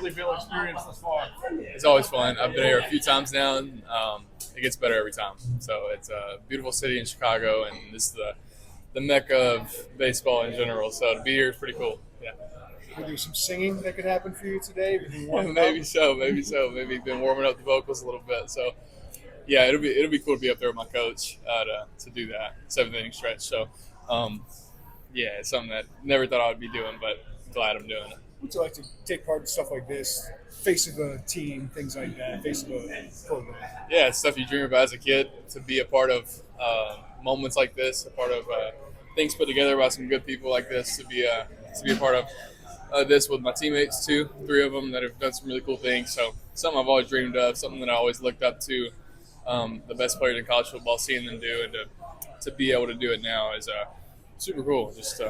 Wrigleyville experience thus far? It's always fun. I've been here a few times now, and it gets better every time. So it's a beautiful city in Chicago, and this is the mecca of baseball in general. So to be here is pretty cool. Yeah. Will there some singing that could happen for you today? Maybe so. Maybe been warming up the vocals a little bit. So yeah, it'll be cool to be up there with my coach to do that 7th inning stretch. So yeah, it's something that never thought I would be doing, but glad I'm doing it. What's it like to take part in stuff like this? Face of a team, things like that. Face of a program. Yeah, it's stuff you dream about as a kid. To be a part of moments like this, a part of things put together by some good people like this. To be a part of this with my teammates too. 3 of them that have done some really cool things. So something I've always dreamed of, something that I always looked up to. The best players in college football, seeing them do, and to be able to do it now is super cool. Just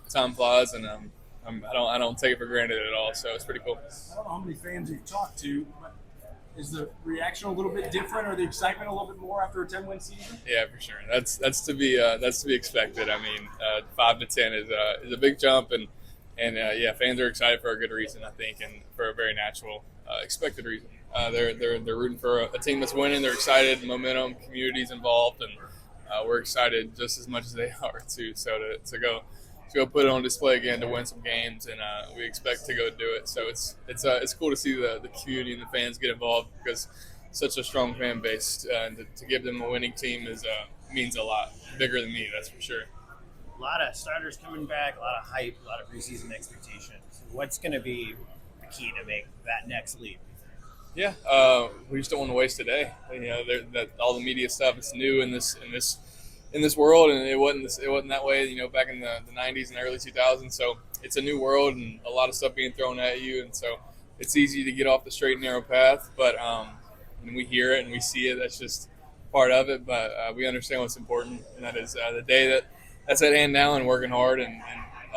time flies, and I don't take it for granted at all. So it's pretty cool. I don't know how many fans you've talked to, but is the reaction a little bit different, or the excitement a little bit more after a 10-win season? Yeah, for sure. That's to be expected. I mean, 5 to 10 is a big jump, and yeah, fans are excited for a good reason, I think, and for a very natural, expected reason. They're rooting for a team that's winning. They're excited, momentum, community's involved, and we're excited just as much as they are too. So to go put it on display again, to win some games, and we expect to go do it. So it's cool to see the community and the fans get involved, because such a strong fan base, and to give them a winning team means a lot. Bigger than me, that's for sure. A lot of starters coming back, a lot of hype, a lot of preseason expectations. What's going to be the key to make that next leap? Yeah, we just don't want to waste today. You know, that all the media stuff is new in this world, and it wasn't that way. You know, back in the 90s and early 2000s. So it's a new world, and a lot of stuff being thrown at you, and so it's easy to get off the straight and narrow path. But when we hear it and we see it, that's just part of it. But we understand what's important, and that is the day that's at hand now, and working hard and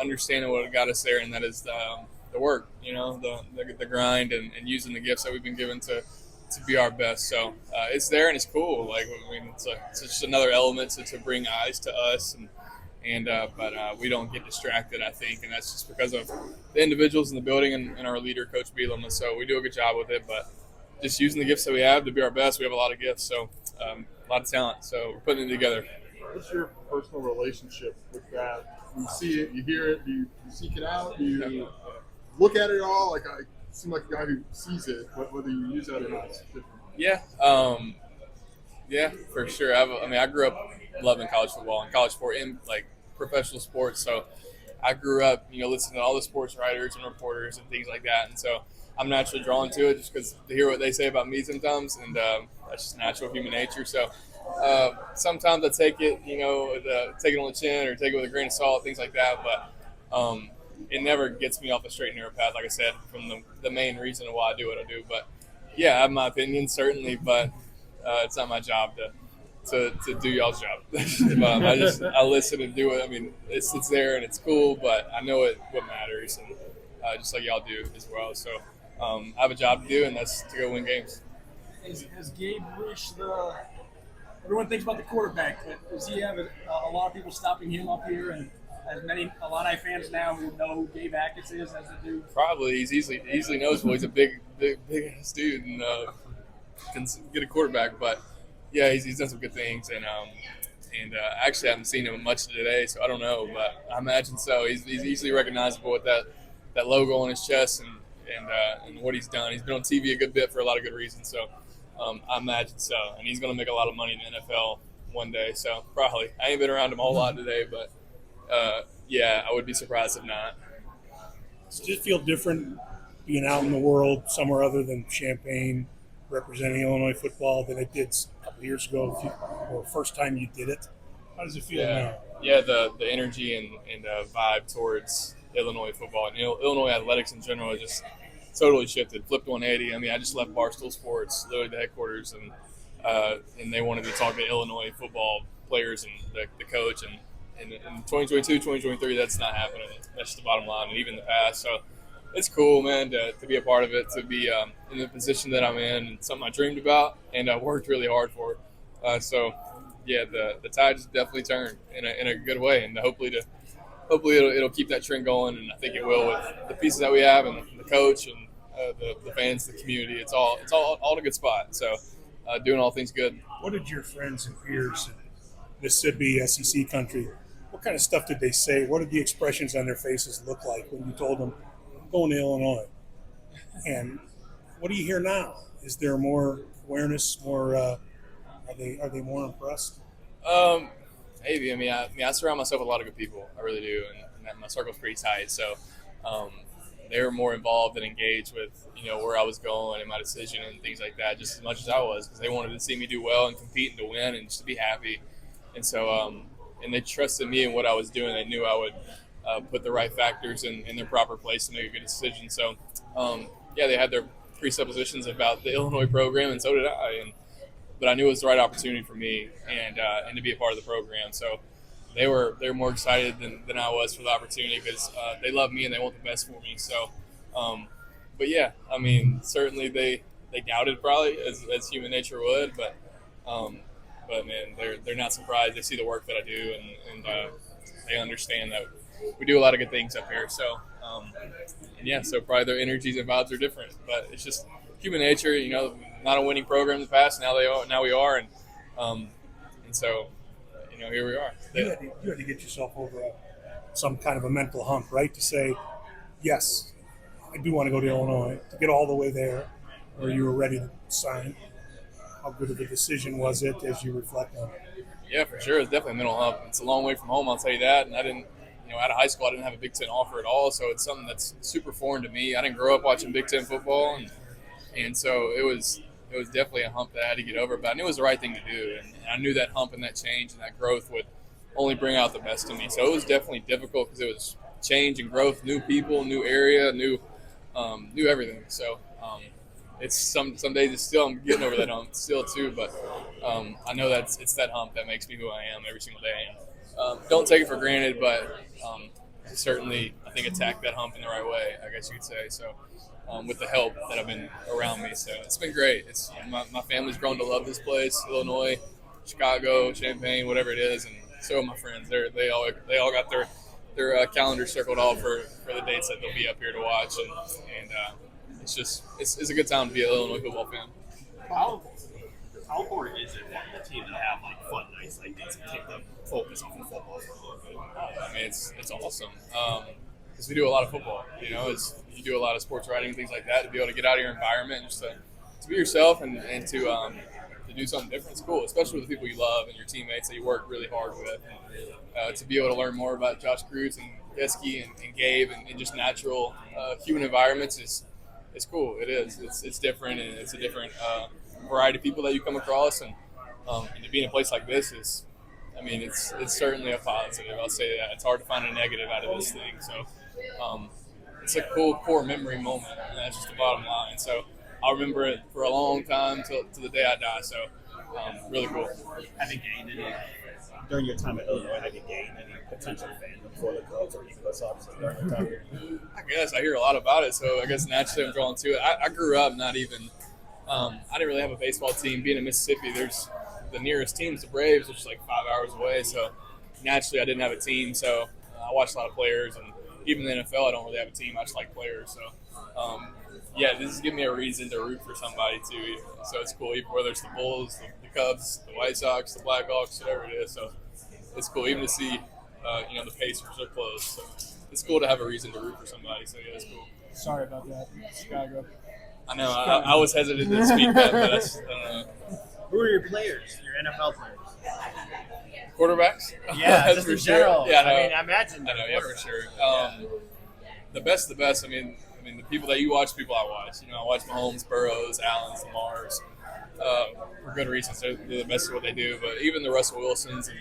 understanding what got us there, and that is the work, you know, the grind, and using the gifts that we've been given to be our best. So it's there, and it's cool. Like, I mean, it's just another element to bring eyes to us, but we don't get distracted, I think, and that's just because of the individuals in the building and our leader, Coach Bielema. So we do a good job with it, but just using the gifts that we have to be our best. We have a lot of gifts, so a lot of talent. So we're putting it together. What's your personal relationship with that? You see it, you hear it, do you seek it out? Do you look at it all? Like, I seem like a guy who sees it, whether you use that or not. Yeah, yeah, for sure. I grew up loving college football and college sport and like professional sports. So I grew up, you know, listening to all the sports writers and reporters and things like that. And so I'm naturally drawn to it just because to hear what they say about me sometimes, and that's just natural human nature. So sometimes I take it, you know, take it on the chin or take it with a grain of salt, things like that. But it never gets me off the straight and narrow path, like I said, from the main reason of why I do what I do. But yeah, I have my opinion, certainly, but it's not my job to do y'all's job. I listen and do it. I mean, it's there and it's cool, but I know what matters, and just like y'all do as well. So I have a job to do, and that's to go win games. Has Gabe reached everyone thinks about the quarterback, but does he have a lot of people stopping him up here, and as many Illini fans now who know who Gabe Hackett is as they do? Probably. He's easily knows. Well, he's a big ass dude, and can get a quarterback. But yeah, he's done some good things, and actually I haven't seen him much today, so I don't know, but I imagine so. He's easily recognizable with that logo on his chest and what he's done. He's been on TV a good bit for a lot of good reasons, so I imagine so. And he's going to make a lot of money in the NFL one day, so probably. I ain't been around him a whole lot today, but yeah, I would be surprised if not. Does it feel different being out in the world somewhere other than Champaign, representing Illinois football, than it did a couple of years ago, or first time you did it? How does it feel now? Yeah, the energy and vibe towards Illinois football and Illinois athletics in general is just totally shifted, flipped 180. I mean, I just left Barstool Sports, literally the headquarters, and they wanted to talk to Illinois football players and the coach, and in 2022, 2023, that's not happening. That's just the bottom line, and even in the past. So it's cool, man, to be a part of it, to be in the position that I'm in, and something I dreamed about and I worked really hard for. So yeah, the tide just definitely turned in a good way, and hopefully it'll keep that trend going, and I think it will with the pieces that we have and the coach, and the fans, the community. It's all in a good spot. So doing all things good. What did your friends and peers in Mississippi, SEC country, what kind of stuff did they say? What did the expressions on their faces look like when you told them, I'm going to Illinois? And what do you hear now? Is there more awareness? More are they more impressed? Maybe. I mean, I surround myself with a lot of good people. I really do, and my circle's pretty tight. So they were more involved and engaged with where I was going and my decision and things like that, just as much as I was, because they wanted to see me do well and compete and to win and just to be happy. And so and they trusted me in what I was doing. They knew I would put the right factors in their proper place to make a good decision. So yeah, they had their presuppositions about the Illinois program, and so did I. But I knew it was the right opportunity for me and to be a part of the program. So they were more excited than I was for the opportunity, because they love me and they want the best for me. So, but yeah, I mean, certainly they doubted probably as human nature would, but man, they're not surprised. They see the work that I do, and they understand that we do a lot of good things up here. So, and yeah, so probably their energies and vibes are different, but it's just human nature. Not a winning program in the past. Now we are, and so here we are. You had to get yourself over some kind of a mental hump, right? To say, yes, I do want to go to Illinois. To get all the way there, or you were ready to sign. How good of a decision was it as you reflect on it? Yeah, for sure. It's definitely a mental hump. It's a long way from home, I'll tell you that. And I didn't, out of high school, I didn't have a Big Ten offer at all. So it's something that's super foreign to me. I didn't grow up watching Big Ten football, and so it was definitely a hump that I had to get over. But I knew it was the right thing to do, and I knew that hump and that change and that growth would only bring out the best in me. So it was definitely difficult, because it was change and growth, new people, new area, new everything. So it's some days I'm getting over that hump still too, but I know it's that hump that makes me who I am every single day. And don't take it for granted, but certainly I think attack that hump in the right way, I guess you could say. So with the help that have been around me, so it's been great. It's my family's grown to love this place, Illinois, Chicago, Champaign, whatever it is, and so have my friends. They all got their calendars circled off for the dates that they'll be up here to watch, and it's a good time to be an Illinois football fan. How important is it for the team to have fun nights like these and take the focus off of football? I mean, it's awesome, because we do a lot of football. You do a lot of sports writing and things like that. To be able to get out of your environment and just to be yourself and to do something different, it's cool, especially with the people you love and your teammates that you work really hard with. To be able to learn more about Josh Cruz and Geske and Gabe and just natural human environments is cool. It is. It's different, and it's a different variety of people that you come across, and to be in a place like this is, I mean, it's certainly a positive. I'll say that. It's hard to find a negative out of this thing. So it's a cool core memory moment, and that's just the bottom line. So I'll remember it for a long time to the day I die. So really cool. Have you gained any during your time at Illinois? Have you gained any potential fandom for the Cubs or Eagles during your time here? I guess I hear a lot about it, so I guess naturally I'm drawn to it. I grew up not even I didn't really have a baseball team. Being in Mississippi, there's the nearest team's the Braves, which is 5 hours away. So naturally I didn't have a team, so I watched a lot of players, and even in the NFL I don't really have a team. I just like players. So yeah, this is giving me a reason to root for somebody too. So it's cool, even whether it's the Bulls, the Cubs, the White Sox, the Blackhawks, whatever it is. So it's cool, even to see the Pacers are close. So it's cool to have a reason to root for somebody. So yeah, it's cool. Sorry about that, Chicago. I know. I was hesitant to speak that, but I don't know. Who are your players, your NFL players? Quarterbacks? Yeah, That's just for in sure. general. Yeah, I know. I mean, I imagine. I know, yeah, for sure. The best of the best. I mean, the people that you watch, people I watch. I watch Mahomes, Burrows, Allens, Lamars, for good reasons. They're the best at what they do. But even the Russell Wilsons and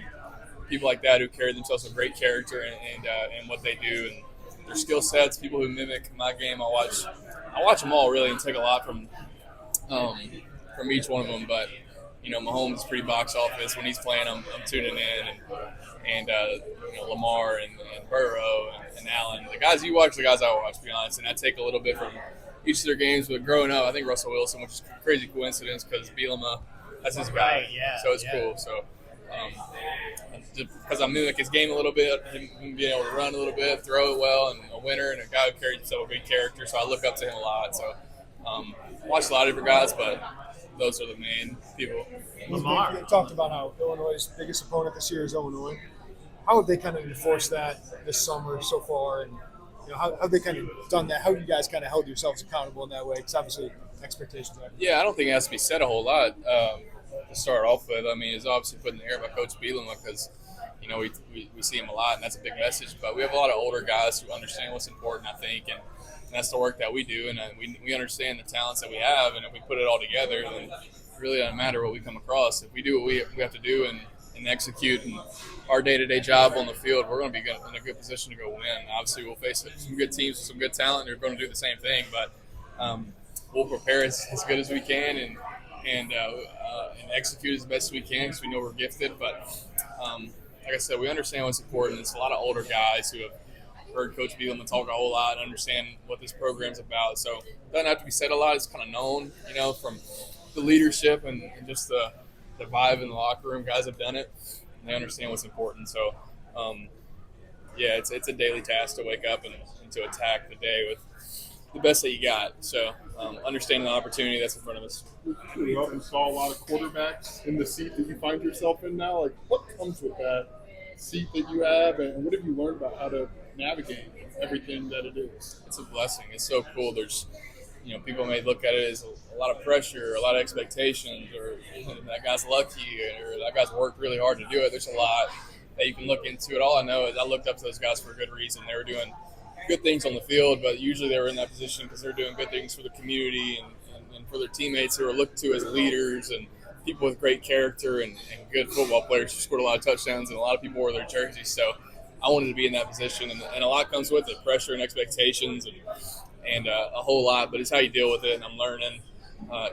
people like that who carry themselves with great character and what they do and their skill sets, people who mimic my game, I watch them all really and take a lot from each one of them. But Mahomes is pretty box office. When he's playing, I'm tuning in, and Lamar and Burrow and Allen, the guys you watch, the guys I watch, to be honest. And I take a little bit from each of their games. But growing up, I think Russell Wilson, which is a crazy coincidence because Bielema, that's his guy. Right, yeah, so it's cool. So because I mimic his game a little bit, him being able to run a little bit, throw it well, and a winner and a guy who carries himself with good character. So I look up to him a lot. So Watch a lot of different guys, but those are the main people. Lamar. You talked about how Illinois' biggest opponent this year is Illinois. How have they kind of enforced that this summer so far, and how have they kind of done that? How have you guys kind of held yourselves accountable in that way? Because obviously expectations are. Yeah, I don't think it has to be said a whole lot to start off with. I mean, it's obviously put in the air by Coach Bielema because, we see him a lot, and that's a big message. But we have a lot of older guys who understand what's important, I think, and that's the work that we do. And we understand the talents that we have, and if we put it all together, then it really doesn't matter what we come across. If we do what we have to do and execute and our day-to-day job on the field, we're going to be in a good position to go win. Obviously, we'll face some good teams with some good talent. They're going to do the same thing, but we'll prepare as good as we can and execute as best as we can because we know we're gifted. But like I said, we understand what's important. It's a lot of older guys who have heard Coach Bielema talk a whole lot and understand what this program's about. So it doesn't have to be said a lot. It's kind of known, from the leadership and just the vibe in the locker room. Guys have done it, and they understand what's important. So, it's a daily task to wake up and to attack the day with the best that you got. So, understanding the opportunity that's in front of us. We often saw a lot of quarterbacks in the seat that you find yourself in now. Like, what comes with that seat that you have, and what have you learned about how to navigate everything that it is? It's a blessing. It's so cool. There's, people may look at it as a lot of pressure, a lot of expectations, or that guy's lucky, or that guy's worked really hard to do it. There's a lot that you can look into it. All I know is I looked up to those guys for a good reason. They were doing good things on the field, but usually they were in that position because they're doing good things for the community and for their teammates who are looked to as leaders and people with great character and good football players who scored a lot of touchdowns, and a lot of people wore their jerseys. So I wanted to be in that position, and a lot comes with it, pressure and expectations and a whole lot, but it's how you deal with it, and I'm learning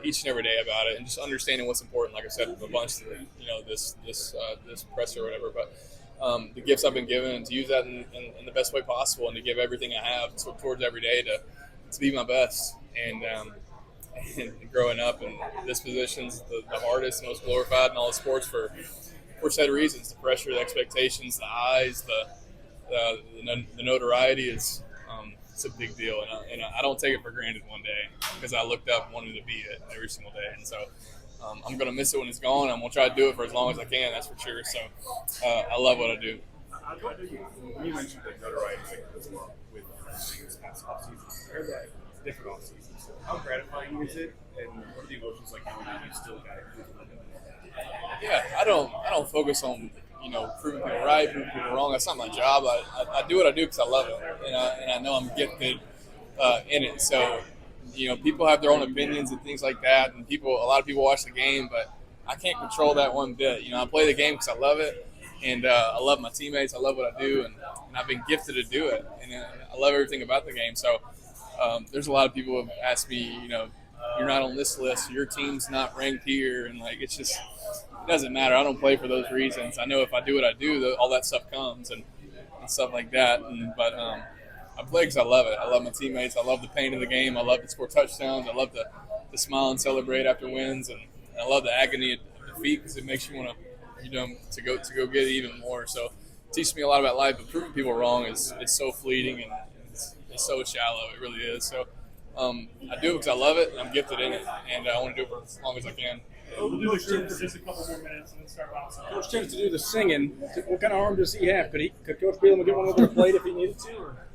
each and every day about it and just understanding what's important. Like I said, a bunch of this press or whatever, but the gifts I've been given, and to use that in the best way possible, and to give everything I have towards every day to be my best. And growing up in this position's the hardest, most glorified in all the sports for said reasons. The pressure, the expectations, the eyes, the notoriety is it's a big deal, and I don't take it for granted one day because I looked up and wanted to be it every single day. And so I'm going to miss it when it's gone. I'm going to try to do it for as long as I can, that's for sure. So I love what I do. You mentioned the notoriety as well with this past offseason. I heard that it's different offseasons. How gratifying is it, and what are the emotions like knowing that you still got it? Yeah, I don't focus on proving people right, proving people wrong. That's not my job. I do what I do because I love it, and I know I'm gifted in it. So people have their own opinions and things like that, and a lot of people watch the game, but I can't control that one bit. I play the game because I love it, and I love my teammates. I love what I do, and I've been gifted to do it, and I love everything about the game. So there's a lot of people who have asked me, you're not on this list, your team's not ranked here, and it's just it doesn't matter. I don't play for those reasons. I know if I do what I do, all that stuff comes and stuff like that. But I play because I love it. I love my teammates. I love the pain of the game. I love to score touchdowns. I love to smile and celebrate after wins, and I love the agony of defeat because it makes you want to go get it even more. So it teaches me a lot about life. But proving people wrong is so fleeting and it's so shallow. It really is. So I do it because I love it and I'm gifted in it, and I want to do it for as long as I can. We'll do the show for just a couple more minutes and then start bouncing. Coach tends to do the singing. What kind of arm does he have? Could Coach Bielema get one over the plate if he needed to? Or?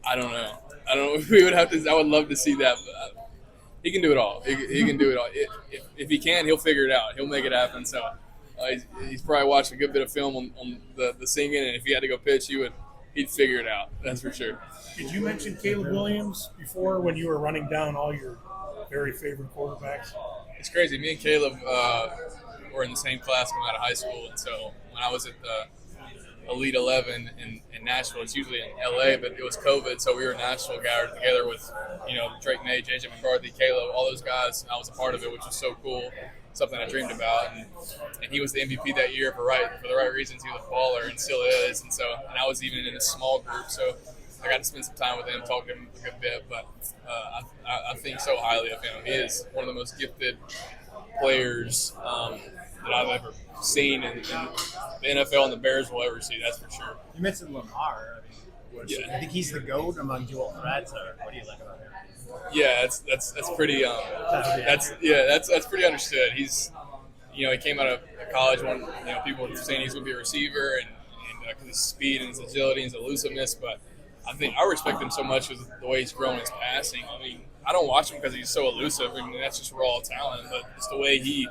I don't know. We would have to. I would love to see that. But he can do it all. He can do it all. If he can, he'll figure it out. He'll make it happen. So he's probably watched a good bit of film on the singing, and if he had to go pitch, he'd figure it out. That's for sure. Did you mention Caleb Williams before when you were running down all your very favorite quarterbacks? It's crazy. Me and Caleb were in the same class coming out of high school, and so when I was at the Elite 11 in Nashville, it's usually in LA, but it was COVID, so we were in Nashville gathered together with Drake May, JJ McCarthy, Caleb, all those guys. I was a part of it, which was so cool. Something I dreamed about, and he was the MVP that year for the right reasons. He was a baller and still is, and I was even in a small group, so I got to spend some time with him, talk to him a good bit. But I think so highly of him. He is one of the most gifted players that I've ever seen, and the NFL and the Bears will ever see. That's for sure. You mentioned Lamar. I mean, Yeah. I think he's the GOAT among dual threats, or what do you like about him? Yeah, that's pretty. That's pretty understood. He's, he came out of college when people were saying he's going to be a receiver and because his speed and his agility and his elusiveness. But I respect him so much with the way he's grown his passing. I mean, I don't watch him because he's so elusive. I mean, that's just raw talent. But it's the way he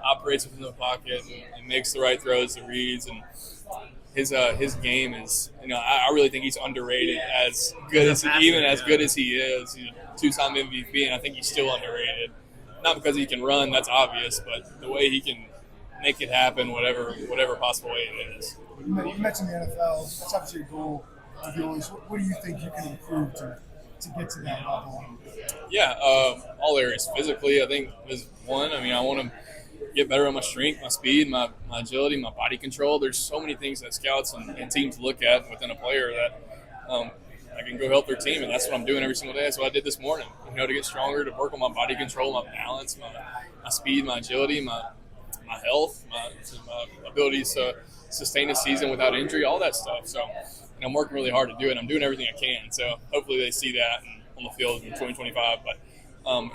operates within the pocket and makes the right throws, the reads, and his game is. I really think he's underrated. As good as he is, he's a two-time MVP, and I think he's still underrated. Not because he can run, that's obvious, but the way he can make it happen, whatever possible way it is. You mentioned the NFL. That's obviously a goal of yours. What do you think you can improve to get to that level? Yeah, all areas. Physically, I think is one. I mean, I want to get better on my strength, my speed, my agility, my body control. There's so many things that scouts and teams look at within a player that I can go help their team, and that's what I'm doing every single day. That's what I did this morning. To get stronger, to work on my body control, my balance, my speed, my agility, my health, my abilities to sustain a season without injury, all that stuff. So I'm working really hard to do it. I'm doing everything I can. So hopefully they see that on the field in 2025. But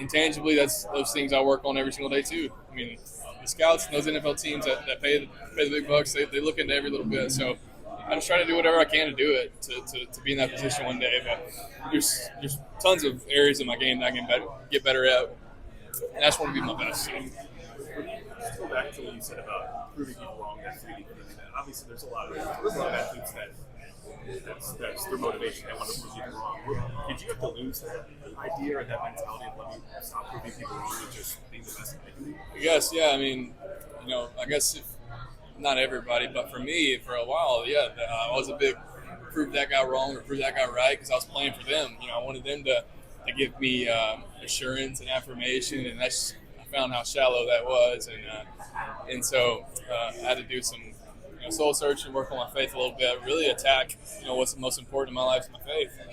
intangibly, that's those things I work on every single day too. I mean, the scouts and those NFL teams that pay the big bucks, they look into every little bit. So I just try to do whatever I can to do it to be in that position one day. But there's tons of areas in my game that I can get better at, and I just want to be my best. So. Let's go back to what you said about proving people wrong. Obviously, there's a lot of athletes that's their motivation. They want to prove people wrong. Did you have to lose that idea or that mentality of let me stop proving people wrong and just being the best that they can be? I guess, yeah. I mean, I guess if not everybody, but for me, for a while, yeah, I was a big prove that guy wrong or prove that guy right because I was playing for them. I wanted them to give me assurance and affirmation, and I found how shallow that was, and so I had to do some soul searching, work on my faith a little bit, really attack what's the most important in my life is my faith, and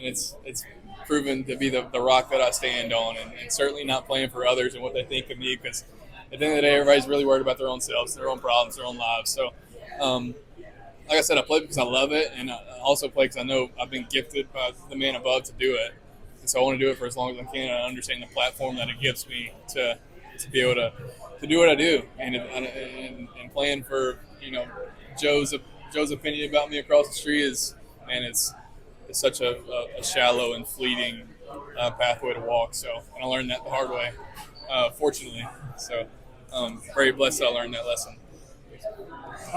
it's proven to be the rock that I stand on, and certainly not playing for others and what they think of me because at the end of the day, everybody's really worried about their own selves, their own problems, their own lives. So, like I said, I play because I love it, and I also play because I know I've been gifted by the man above to do it. And so I want to do it for as long as I can. I understand the platform that it gives me to be able to do what I do, and playing for Joe's opinion about me across the street is, man, it's such a shallow and fleeting pathway to walk. So, and I learned that the hard way, fortunately. So, very blessed that I learned that lesson.